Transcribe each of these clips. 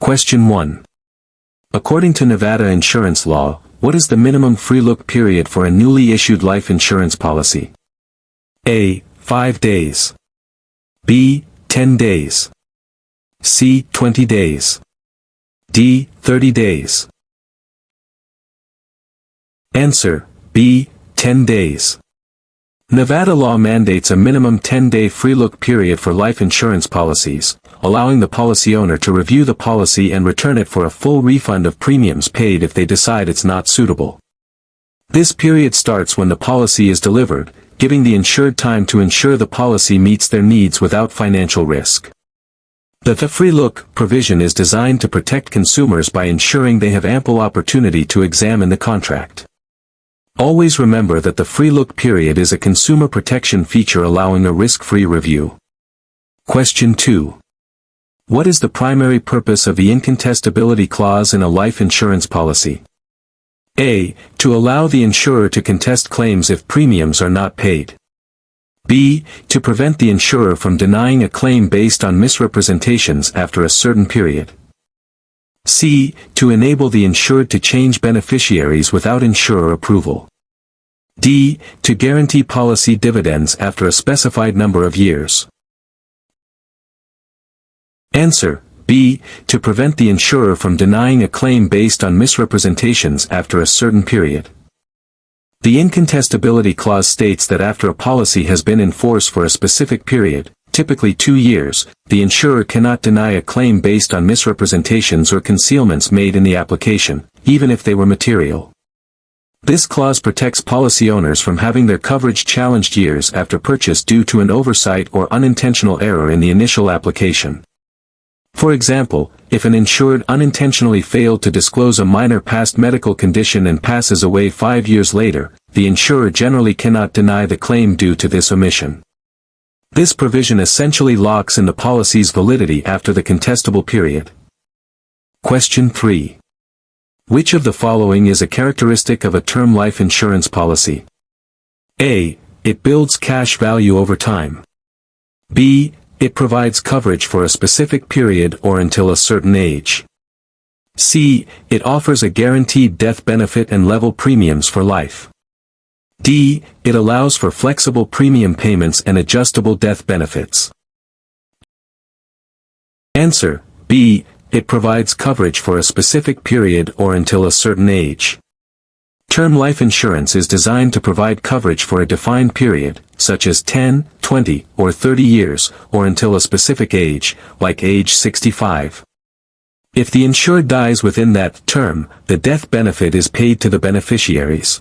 Question 1. According to Nevada insurance law, what is the minimum free look period for a newly issued life insurance policy? A. 5 days. B. 10 days. C. 20 days. D. 30 days. Answer: B. 10 days. Nevada law mandates a minimum 10-day free look period for life insurance policies, allowing the policy owner to review the policy and return it for a full refund of premiums paid if they decide it's not suitable. This period starts when the policy is delivered, giving the insured time to ensure the policy meets their needs without financial risk. The free look provision is designed to protect consumers by ensuring they have ample opportunity to examine the contract. Always remember that the free look period is a consumer protection feature allowing a risk-free review. Question 2. What is the primary purpose of the incontestability clause in a life insurance policy? A. To allow the insurer to contest claims if premiums are not paid. B. To prevent the insurer from denying a claim based on misrepresentations after a certain period. C. To enable the insured to change beneficiaries without insurer approval. D. To guarantee policy dividends after a specified number of years. Answer: B. To prevent the insurer from denying a claim based on misrepresentations after a certain period. The incontestability clause states that after a policy has been in force for a specific period, typically 2 years, the insurer cannot deny a claim based on misrepresentations or concealments made in the application, even if they were material. This clause protects policy owners from having their coverage challenged years after purchase due to an oversight or unintentional error in the initial application. For example, if an insured unintentionally failed to disclose a minor past medical condition and passes away 5 years later, the insurer generally cannot deny the claim due to this omission. This provision essentially locks in the policy's validity after the contestable period. Question 3. Which of the following is a characteristic of a term life insurance policy? A. It builds cash value over time. B. It provides coverage for a specific period or until a certain age. C. It offers a guaranteed death benefit and level premiums for life. D. It allows for flexible premium payments and adjustable death benefits. Answer: B. It provides coverage for a specific period or until a certain age. Term life insurance is designed to provide coverage for a defined period, such as 10, 20, or 30 years, or until a specific age, like age 65. If the insured dies within that term, the death benefit is paid to the beneficiaries.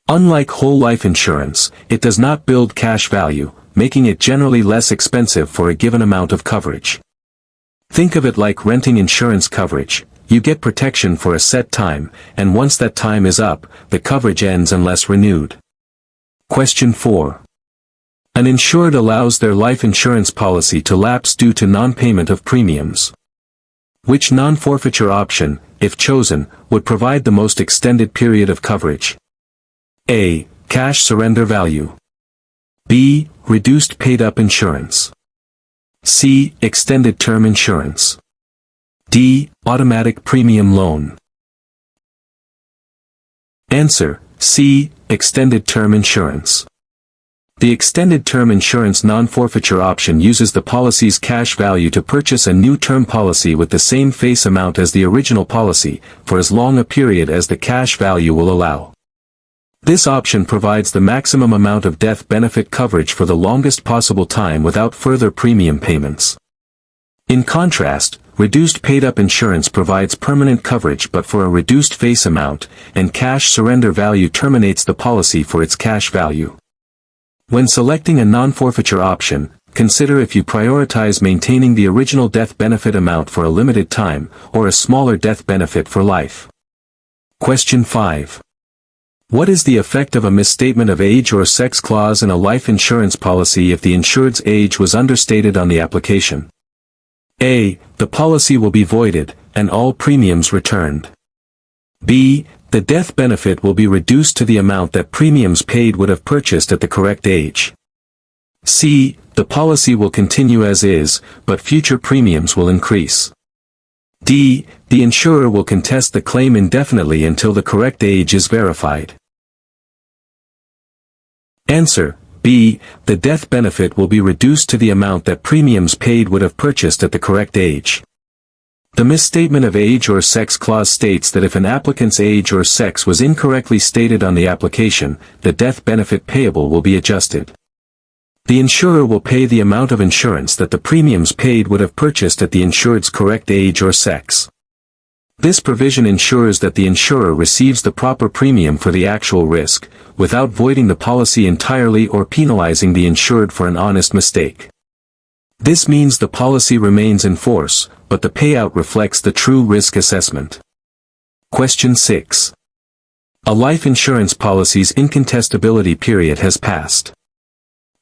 Unlike whole life insurance, it does not build cash value, making it generally less expensive for a given amount of coverage. Think of it like renting insurance coverage. You get protection for a set time, and once that time is up, the coverage ends unless renewed. Question 4. An insured allows their life insurance policy to lapse due to non-payment of premiums. Which non-forfeiture option, if chosen, would provide the most extended period of coverage? A. Cash surrender value. B. Reduced paid-up insurance. C. Extended term insurance. D. Automatic premium loan. Answer: C. Extended term insurance. The extended term insurance non-forfeiture option uses the policy's cash value to purchase a new term policy with the same face amount as the original policy, for as long a period as the cash value will allow. This option provides the maximum amount of death benefit coverage for the longest possible time without further premium payments. In contrast, reduced paid-up insurance provides permanent coverage but for a reduced face amount, and cash surrender value terminates the policy for its cash value. When selecting a non-forfeiture option, consider if you prioritize maintaining the original death benefit amount for a limited time, or a smaller death benefit for life. Question 5. What is the effect of a misstatement of age or sex clause in a life insurance policy if the insured's age was understated on the application? A. The policy will be voided, and all premiums returned. B. The death benefit will be reduced to the amount that premiums paid would have purchased at the correct age. C. The policy will continue as is, but future premiums will increase. D. The insurer will contest the claim indefinitely until the correct age is verified. Answer: B. The death benefit will be reduced to the amount that premiums paid would have purchased at the correct age. The misstatement of age or sex clause states that if an applicant's age or sex was incorrectly stated on the application, the death benefit payable will be adjusted. The insurer will pay the amount of insurance that the premiums paid would have purchased at the insured's correct age or sex. This provision ensures that the insurer receives the proper premium for the actual risk, without voiding the policy entirely or penalizing the insured for an honest mistake. This means the policy remains in force, but the payout reflects the true risk assessment. Question 6. A life insurance policy's incontestability period has passed.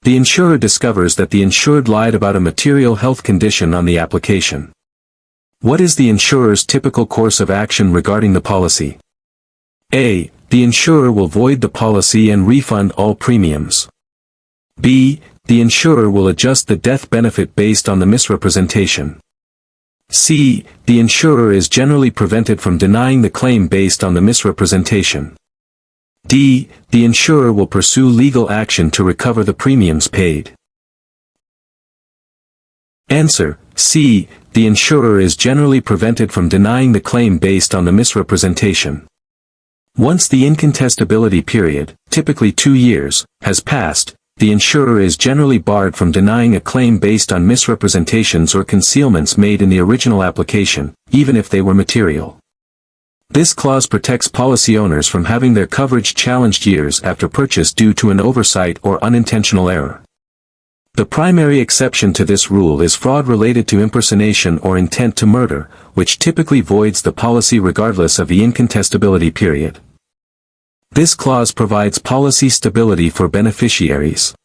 The insurer discovers that the insured lied about a material health condition on the application. What is the insurer's typical course of action regarding the policy? A. The insurer will void the policy and refund all premiums. B. The insurer will adjust the death benefit based on the misrepresentation. C. The insurer is generally prevented from denying the claim based on the misrepresentation. D. The insurer will pursue legal action to recover the premiums paid. Answer: C. The insurer is generally prevented from denying the claim based on the misrepresentation. Once the incontestability period, typically 2 years, has passed, the insurer is generally barred from denying a claim based on misrepresentations or concealments made in the original application, even if they were material. This clause protects policy owners from having their coverage challenged years after purchase due to an oversight or unintentional error. The primary exception to this rule is fraud related to impersonation or intent to murder, which typically voids the policy regardless of the incontestability period. This clause provides policy stability for beneficiaries.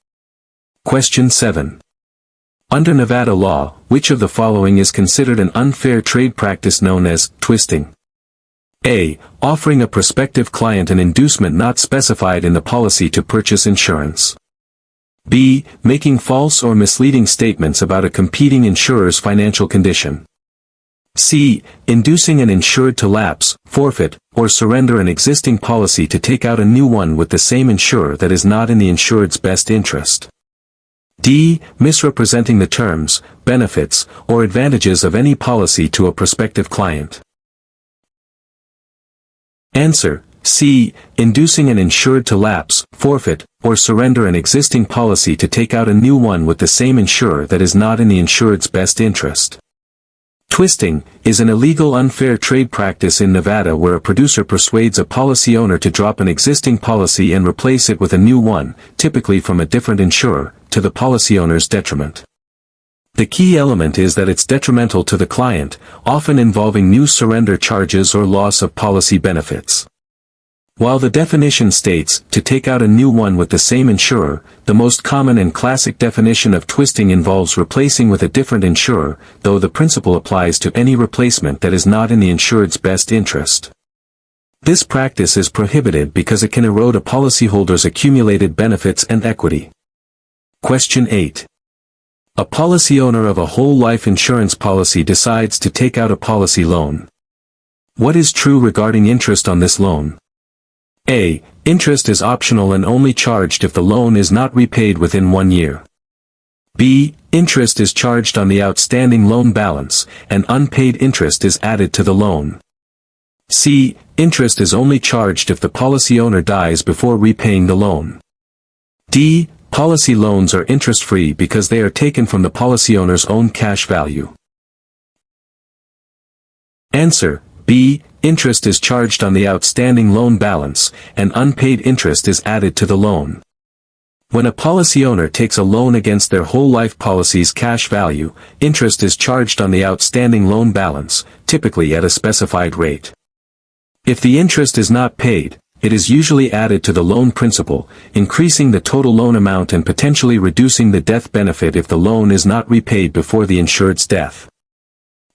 Question 7. Under Nevada law, which of the following is considered an unfair trade practice known as twisting? A. Offering a prospective client an inducement not specified in the policy to purchase insurance. B. Making false or misleading statements about a competing insurer's financial condition. C. Inducing an insured to lapse, forfeit, or surrender an existing policy to take out a new one with the same insurer that is not in the insured's best interest. D. Misrepresenting the terms, benefits, or advantages of any policy to a prospective client. Answer: C. Inducing an insured to lapse, forfeit, or surrender an existing policy to take out a new one with the same insurer that is not in the insured's best interest. Twisting is an illegal unfair trade practice in Nevada where a producer persuades a policy owner to drop an existing policy and replace it with a new one, typically from a different insurer, to the policy owner's detriment. The key element is that it's detrimental to the client, often involving new surrender charges or loss of policy benefits. While the definition states, to take out a new one with the same insurer, the most common and classic definition of twisting involves replacing with a different insurer, though the principle applies to any replacement that is not in the insured's best interest. This practice is prohibited because it can erode a policyholder's accumulated benefits and equity. Question 8. A policy owner of a whole life insurance policy decides to take out a policy loan. What is true regarding interest on this loan? A. Interest is optional and only charged if the loan is not repaid within 1 year. B. Interest is charged on the outstanding loan balance, and unpaid interest is added to the loan. C. Interest is only charged if the policy owner dies before repaying the loan. D. Policy loans are interest-free because they are taken from the policy owner's own cash value. Answer: B. Interest is charged on the outstanding loan balance, and unpaid interest is added to the loan. When a policy owner takes a loan against their whole life policy's cash value, interest is charged on the outstanding loan balance, typically at a specified rate. If the interest is not paid, it is usually added to the loan principal, increasing the total loan amount and potentially reducing the death benefit if the loan is not repaid before the insured's death.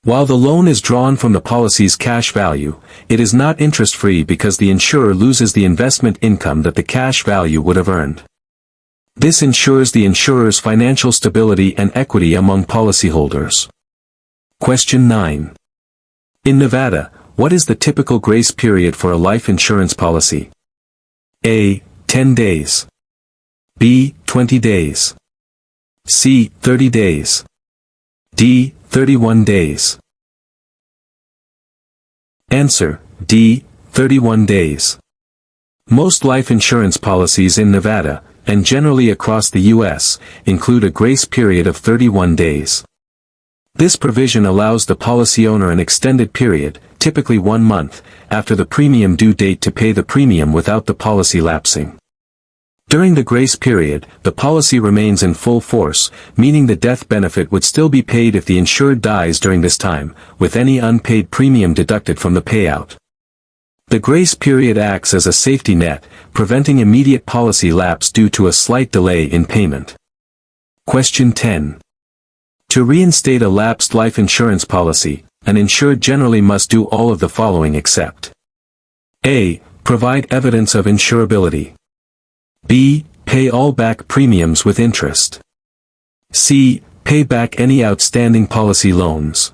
While the loan is drawn from the policy's cash value, it is not interest-free because the insurer loses the investment income that the cash value would have earned. This ensures the insurer's financial stability and equity among policyholders. Question 9. In Nevada, what is the typical grace period for a life insurance policy? A. 10 days. B. 20 days. C. 30 days. D. 31 days. Answer: D. 31 days. Most life insurance policies in Nevada, and generally across the U.S., include a grace period of 31 days. This provision allows the policy owner an extended period, typically 1 month, after the premium due date to pay the premium without the policy lapsing. During the grace period, the policy remains in full force, meaning the death benefit would still be paid if the insured dies during this time, with any unpaid premium deducted from the payout. The grace period acts as a safety net, preventing immediate policy lapse due to a slight delay in payment. Question 10. To reinstate a lapsed life insurance policy, an insured generally must do all of the following except: A. Provide evidence of insurability. B. Pay all back premiums with interest. C. Pay back any outstanding policy loans.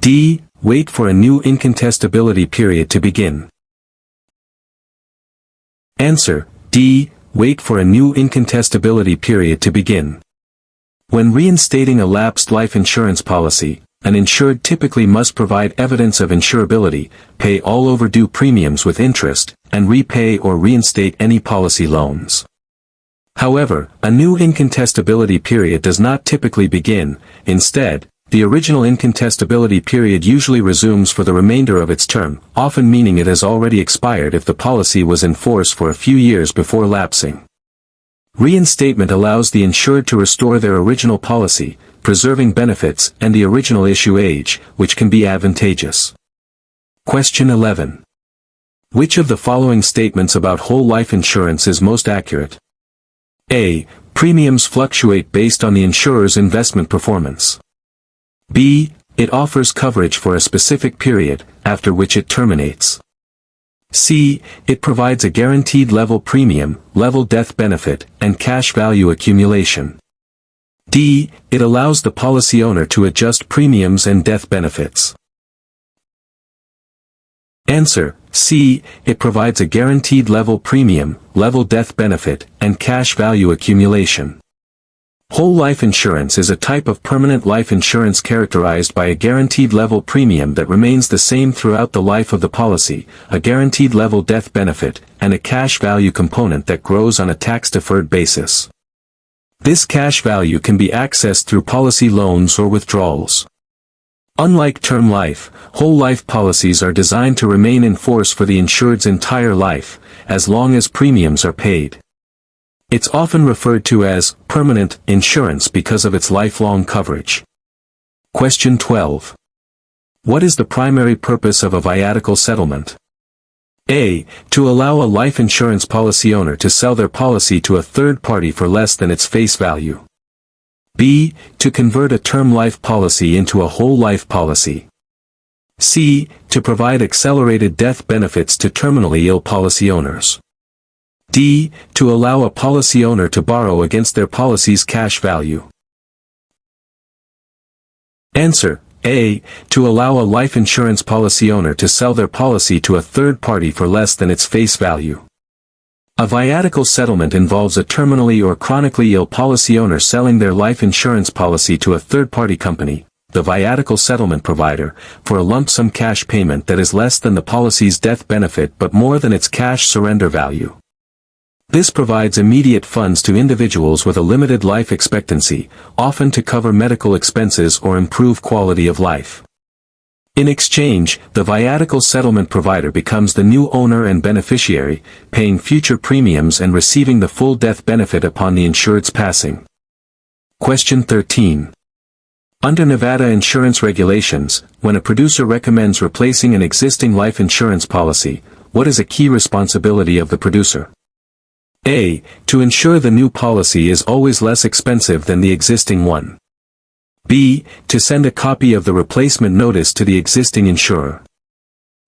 D. Wait for a new incontestability period to begin. Answer: D. Wait for a new incontestability period to begin. When reinstating a lapsed life insurance policy, an insured typically must provide evidence of insurability, pay all overdue premiums with interest, and repay or reinstate any policy loans. However, a new incontestability period does not typically begin. Instead, the original incontestability period usually resumes for the remainder of its term, often meaning it has already expired if the policy was in force for a few years before lapsing. Reinstatement allows the insured to restore their original policy, preserving benefits and the original issue age, which can be advantageous. Question 11. Which of the following statements about whole life insurance is most accurate? A. Premiums fluctuate based on the insurer's investment performance. B. It offers coverage for a specific period, after which it terminates. C. It provides a guaranteed level premium, level death benefit, and cash value accumulation. D. It allows the policy owner to adjust premiums and death benefits. Answer: C. It provides a guaranteed level premium, level death benefit, and cash value accumulation. Whole life insurance is a type of permanent life insurance characterized by a guaranteed level premium that remains the same throughout the life of the policy, a guaranteed level death benefit, and a cash value component that grows on a tax-deferred basis. This cash value can be accessed through policy loans or withdrawals. Unlike term life, whole life policies are designed to remain in force for the insured's entire life, as long as premiums are paid. It's often referred to as permanent insurance because of its lifelong coverage. Question 12. What is the primary purpose of a viatical settlement? A. To allow a life insurance policy owner to sell their policy to a third party for less than its face value. B. To convert a term life policy into a whole life policy. C. To provide accelerated death benefits to terminally ill policy owners. D. To allow a policy owner to borrow against their policy's cash value. Answer: A. To allow a life insurance policy owner to sell their policy to a third party for less than its face value. A viatical settlement involves a terminally or chronically ill policy owner selling their life insurance policy to a third-party company, the viatical settlement provider, for a lump sum cash payment that is less than the policy's death benefit but more than its cash surrender value. This provides immediate funds to individuals with a limited life expectancy, often to cover medical expenses or improve quality of life. In exchange, the viatical settlement provider becomes the new owner and beneficiary, paying future premiums and receiving the full death benefit upon the insured's passing. Question 13. Under Nevada insurance regulations, when a producer recommends replacing an existing life insurance policy, what is a key responsibility of the producer? A. To ensure the new policy is always less expensive than the existing one. B. To send a copy of the replacement notice to the existing insurer.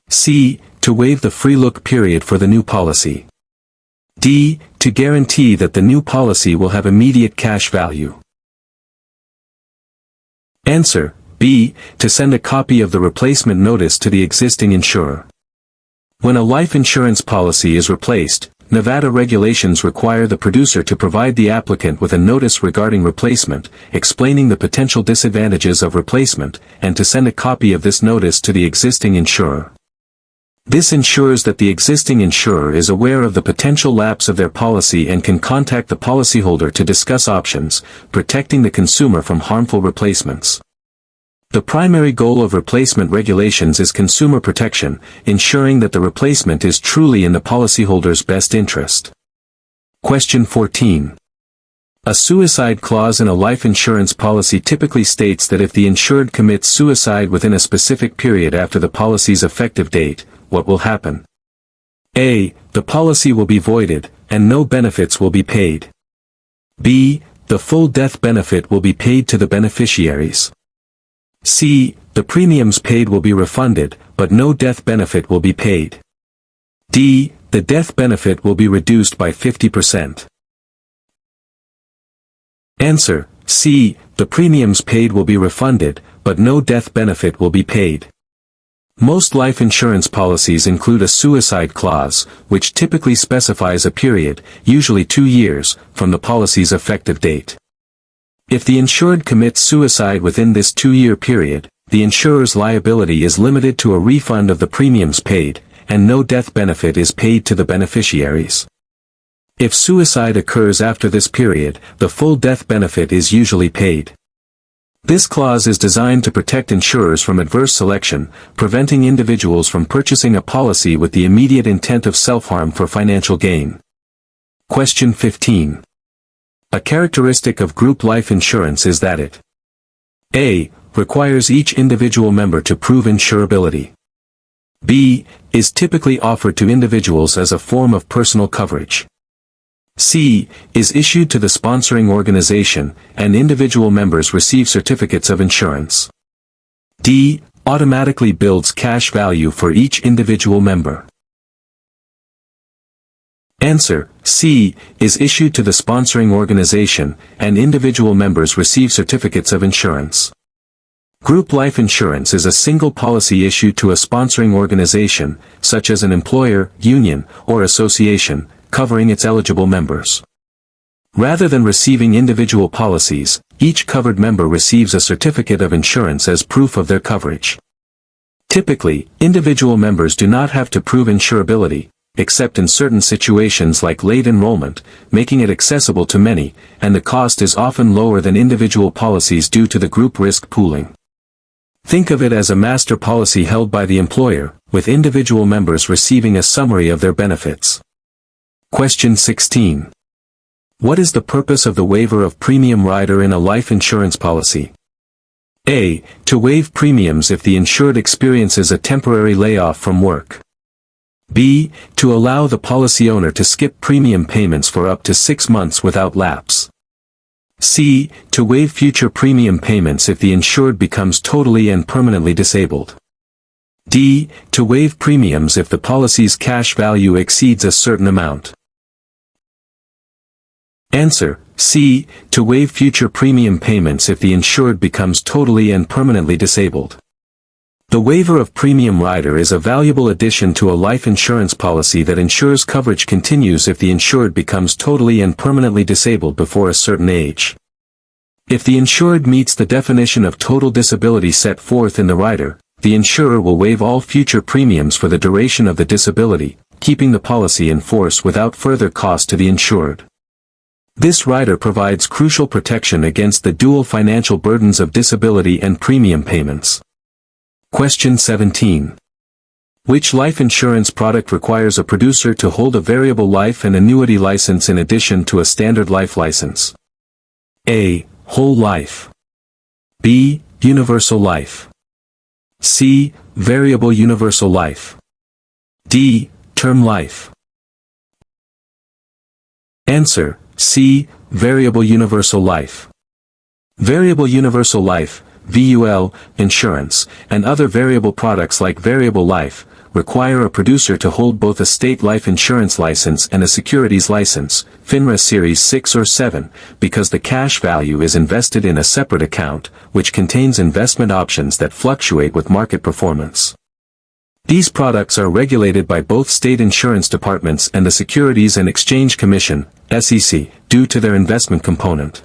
C. To waive the free look period for the new policy. D. To guarantee that the new policy will have immediate cash value. Answer: B. To send a copy of the replacement notice to the existing insurer. When a life insurance policy is replaced, Nevada regulations require the producer to provide the applicant with a notice regarding replacement, explaining the potential disadvantages of replacement, and to send a copy of this notice to the existing insurer. This ensures that the existing insurer is aware of the potential lapse of their policy and can contact the policyholder to discuss options, protecting the consumer from harmful replacements. The primary goal of replacement regulations is consumer protection, ensuring that the replacement is truly in the policyholder's best interest. Question 14. A suicide clause in a life insurance policy typically states that if the insured commits suicide within a specific period after the policy's effective date, what will happen? A. The policy will be voided, and no benefits will be paid. B. The full death benefit will be paid to the beneficiaries. C. The premiums paid will be refunded, but no death benefit will be paid. D. The death benefit will be reduced by 50%. Answer: C. The premiums paid will be refunded, but no death benefit will be paid. Most life insurance policies include a suicide clause, which typically specifies a period, usually 2 years, from the policy's effective date. If the insured commits suicide within this 2-year period, the insurer's liability is limited to a refund of the premiums paid, and no death benefit is paid to the beneficiaries. If suicide occurs after this period, the full death benefit is usually paid. This clause is designed to protect insurers from adverse selection, preventing individuals from purchasing a policy with the immediate intent of self-harm for financial gain. Question 15. A characteristic of group life insurance is that it A. Requires each individual member to prove insurability. B. Is typically offered to individuals as a form of personal coverage. C. Is issued to the sponsoring organization, and individual members receive certificates of insurance. D. Automatically builds cash value for each individual member. Answer: C. Is issued to the sponsoring organization, and individual members receive certificates of insurance. Group life insurance is a single policy issued to a sponsoring organization, such as an employer, union, or association, covering its eligible members. Rather than receiving individual policies, each covered member receives a certificate of insurance as proof of their coverage. Typically, individual members do not have to prove insurability, except in certain situations like late enrollment, making it accessible to many, and the cost is often lower than individual policies due to the group risk pooling. Think of it as a master policy held by the employer, with individual members receiving a summary of their benefits. Question 16. What is the purpose of the waiver of premium rider in a life insurance policy? A. To waive premiums if the insured experiences a temporary layoff from work. B. To allow the policy owner to skip premium payments for up to 6 months without lapse. C. To waive future premium payments if the insured becomes totally and permanently disabled. D. To waive premiums if the policy's cash value exceeds a certain amount. Answer: C. To waive future premium payments if the insured becomes totally and permanently disabled. The waiver of premium rider is a valuable addition to a life insurance policy that ensures coverage continues if the insured becomes totally and permanently disabled before a certain age. If the insured meets the definition of total disability set forth in the rider, the insurer will waive all future premiums for the duration of the disability, keeping the policy in force without further cost to the insured. This rider provides crucial protection against the dual financial burdens of disability and premium payments. Question 17. Which life insurance product requires a producer to hold a variable life and annuity license in addition to a standard life license? A. Whole life. B. Universal life. C. Variable universal life. D. Term life. Answer: C. Variable universal life. Variable universal life, VUL, insurance, and other variable products like variable life, require a producer to hold both a state life insurance license and a securities license, FINRA Series 6 or 7, because the cash value is invested in a separate account, which contains investment options that fluctuate with market performance. These products are regulated by both state insurance departments and the Securities and Exchange Commission, SEC, due to their investment component.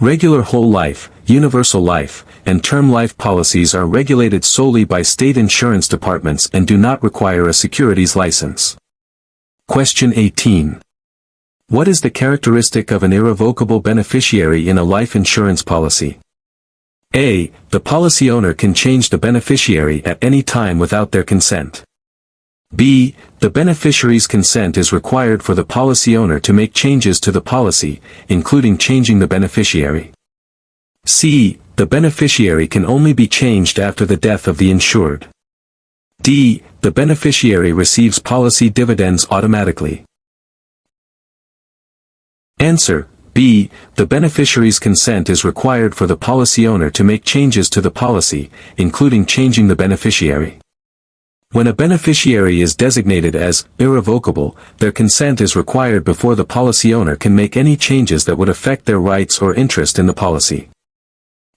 Regular whole life, universal life, and term life policies are regulated solely by state insurance departments and do not require a securities license. Question 18. What is the characteristic of an irrevocable beneficiary in a life insurance policy? A. The policy owner can change the beneficiary at any time without their consent. B. The beneficiary's consent is required for the policy owner to make changes to the policy, including changing the beneficiary. C. The beneficiary can only be changed after the death of the insured. D. The beneficiary receives policy dividends automatically. Answer: B. The beneficiary's consent is required for the policy owner to make changes to the policy, including changing the beneficiary. When a beneficiary is designated as irrevocable, their consent is required before the policy owner can make any changes that would affect their rights or interest in the policy.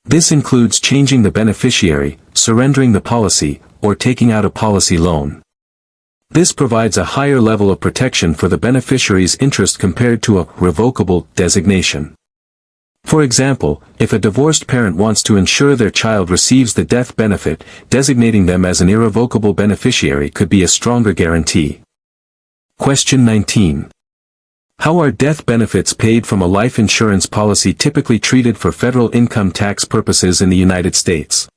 This includes changing the beneficiary, surrendering the policy, or taking out a policy loan. This provides a higher level of protection for the beneficiary's interest compared to a revocable designation. For example, if a divorced parent wants to ensure their child receives the death benefit, designating them as an irrevocable beneficiary could be a stronger guarantee. Question 19. How are death benefits paid from a life insurance policy typically treated for federal income tax purposes in the United States?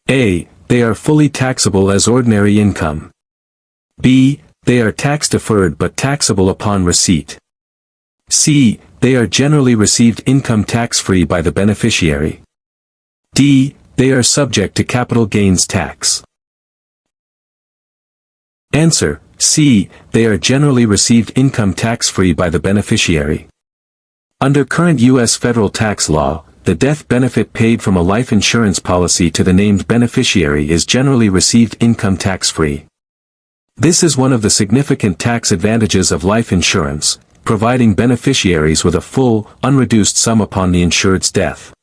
A. They are fully taxable as ordinary income. B. They are tax-deferred but taxable upon receipt. C. They are generally received income tax-free by the beneficiary. D. They are subject to capital gains tax. Answer: C. They are generally received income tax-free by the beneficiary. Under current U.S. federal tax law, the death benefit paid from a life insurance policy to the named beneficiary is generally received income tax-free. This is one of the significant tax advantages of life insurance, providing beneficiaries with a full, unreduced sum upon the insured's death.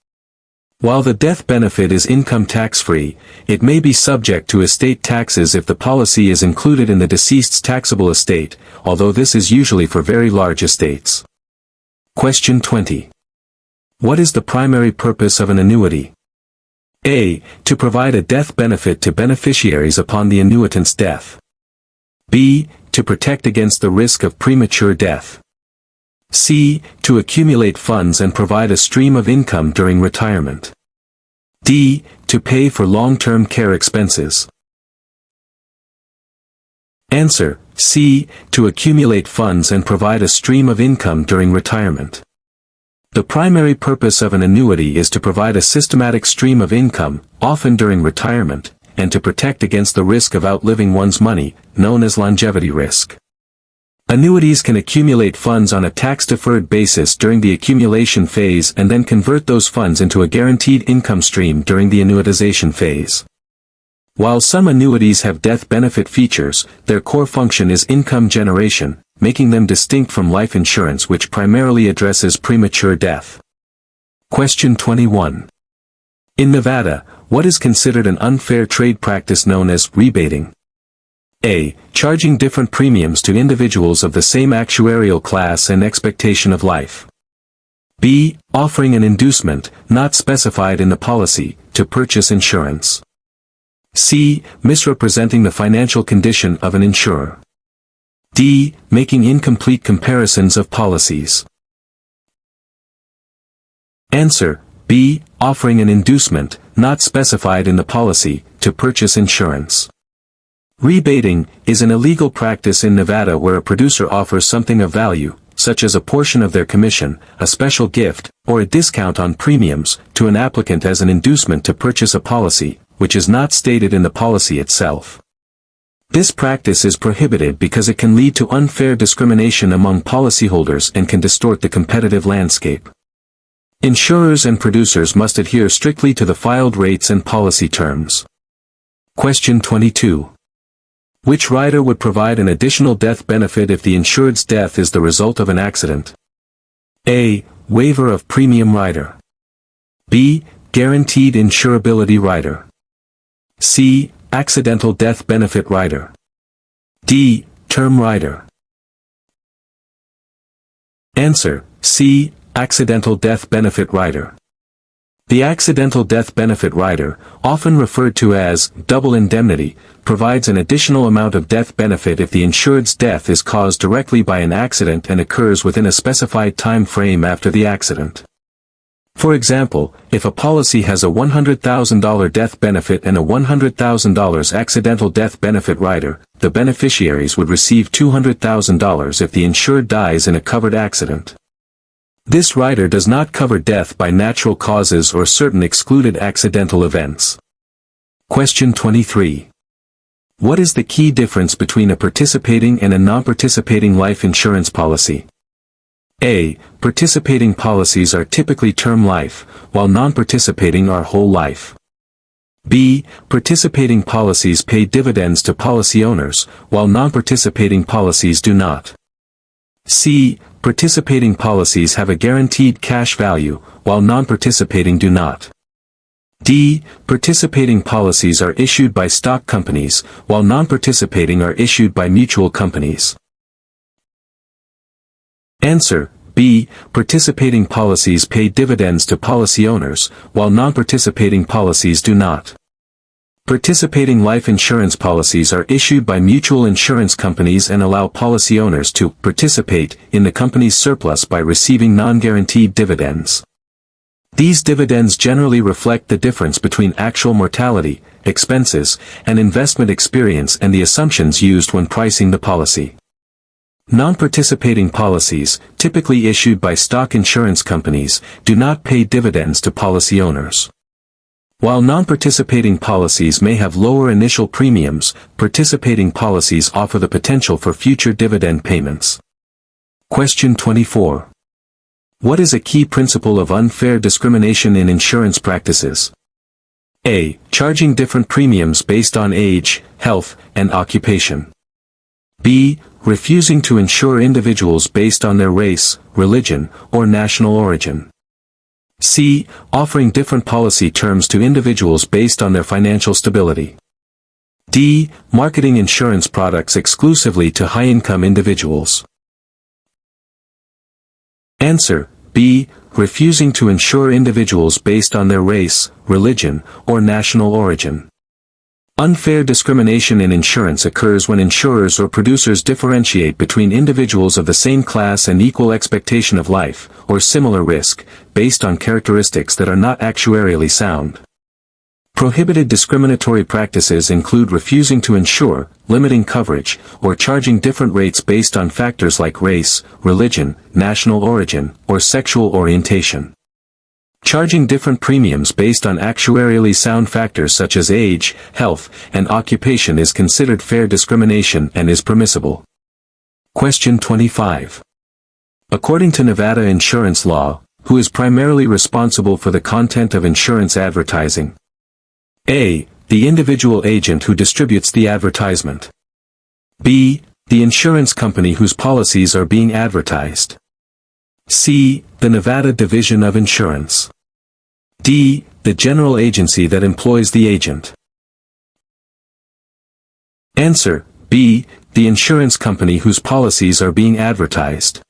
While the death benefit is income tax-free, it may be subject to estate taxes if the policy is included in the deceased's taxable estate, although this is usually for very large estates. Question 20. What is the primary purpose of an annuity? A. To provide a death benefit to beneficiaries upon the annuitant's death. B. To protect against the risk of premature death. C. To accumulate funds and provide a stream of income during retirement. D. To pay for long-term care expenses. Answer: C. To accumulate funds and provide a stream of income during retirement. The primary purpose of an annuity is to provide a systematic stream of income, often during retirement, and to protect against the risk of outliving one's money, known as longevity risk. Annuities can accumulate funds on a tax-deferred basis during the accumulation phase and then convert those funds into a guaranteed income stream during the annuitization phase. While some annuities have death benefit features, their core function is income generation, making them distinct from life insurance, which primarily addresses premature death. Question 21. In Nevada, what is considered an unfair trade practice known as rebating? A. Charging different premiums to individuals of the same actuarial class and expectation of life. B. Offering an inducement, not specified in the policy, to purchase insurance. C. Misrepresenting the financial condition of an insurer. D. Making incomplete comparisons of policies. Answer: B. Offering an inducement, not specified in the policy, to purchase insurance. Rebating is an illegal practice in Nevada where a producer offers something of value, such as a portion of their commission, a special gift, or a discount on premiums, to an applicant as an inducement to purchase a policy, which is not stated in the policy itself. This practice is prohibited because it can lead to unfair discrimination among policyholders and can distort the competitive landscape. Insurers and producers must adhere strictly to the filed rates and policy terms. Question 22. Which rider would provide an additional death benefit if the insured's death is the result of an accident? A. Waiver of premium rider. B. Guaranteed insurability rider. C. Accidental death benefit rider. D. Term rider. Answer: C. Accidental death benefit rider. The accidental death benefit rider, often referred to as double indemnity, provides an additional amount of death benefit if the insured's death is caused directly by an accident and occurs within a specified time frame after the accident. For example, if a policy has a $100,000 death benefit and a $100,000 accidental death benefit rider, the beneficiaries would receive $200,000 if the insured dies in a covered accident. This rider does not cover death by natural causes or certain excluded accidental events. Question 23. What is the key difference between a participating and a non-participating life insurance policy? A. Participating policies are typically term life, while non-participating are whole life. B. Participating policies pay dividends to policy owners, while non-participating policies do not. C. Participating policies have a guaranteed cash value, while non-participating do not. D. Participating policies are issued by stock companies, while non-participating are issued by mutual companies. Answer: B. Participating policies pay dividends to policy owners, while non-participating policies do not. Participating life insurance policies are issued by mutual insurance companies and allow policy owners to participate in the company's surplus by receiving non-guaranteed dividends. These dividends generally reflect the difference between actual mortality, expenses, and investment experience and the assumptions used when pricing the policy. Non-participating policies, typically issued by stock insurance companies, do not pay dividends to policy owners. While non-participating policies may have lower initial premiums, participating policies offer the potential for future dividend payments. Question 24. What is a key principle of unfair discrimination in insurance practices? A. Charging different premiums based on age, health, and occupation. B. Refusing to insure individuals based on their race, religion, or national origin. C. Offering different policy terms to individuals based on their financial stability. D. Marketing insurance products exclusively to high-income individuals. Answer: B. Refusing to insure individuals based on their race, religion, or national origin. Unfair discrimination in insurance occurs when insurers or producers differentiate between individuals of the same class and equal expectation of life, or similar risk, based on characteristics that are not actuarially sound. Prohibited discriminatory practices include refusing to insure, limiting coverage, or charging different rates based on factors like race, religion, national origin, or sexual orientation. Charging different premiums based on actuarially sound factors such as age, health, and occupation is considered fair discrimination and is permissible. Question 25. According to Nevada insurance law, who is primarily responsible for the content of insurance advertising? A. The individual agent who distributes the advertisement. B. The insurance company whose policies are being advertised. C. The Nevada Division of Insurance. D. The general agency that employs the agent. Answer: B. The insurance company whose policies are being advertised.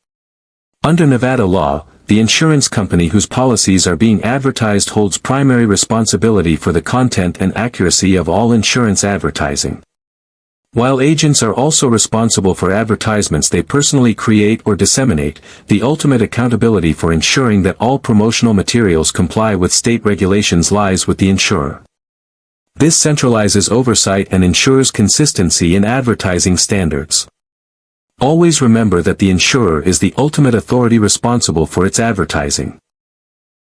Under Nevada law, the insurance company whose policies are being advertised holds primary responsibility for the content and accuracy of all insurance advertising. While agents are also responsible for advertisements they personally create or disseminate, the ultimate accountability for ensuring that all promotional materials comply with state regulations lies with the insurer. This centralizes oversight and ensures consistency in advertising standards. Always remember that the insurer is the ultimate authority responsible for its advertising.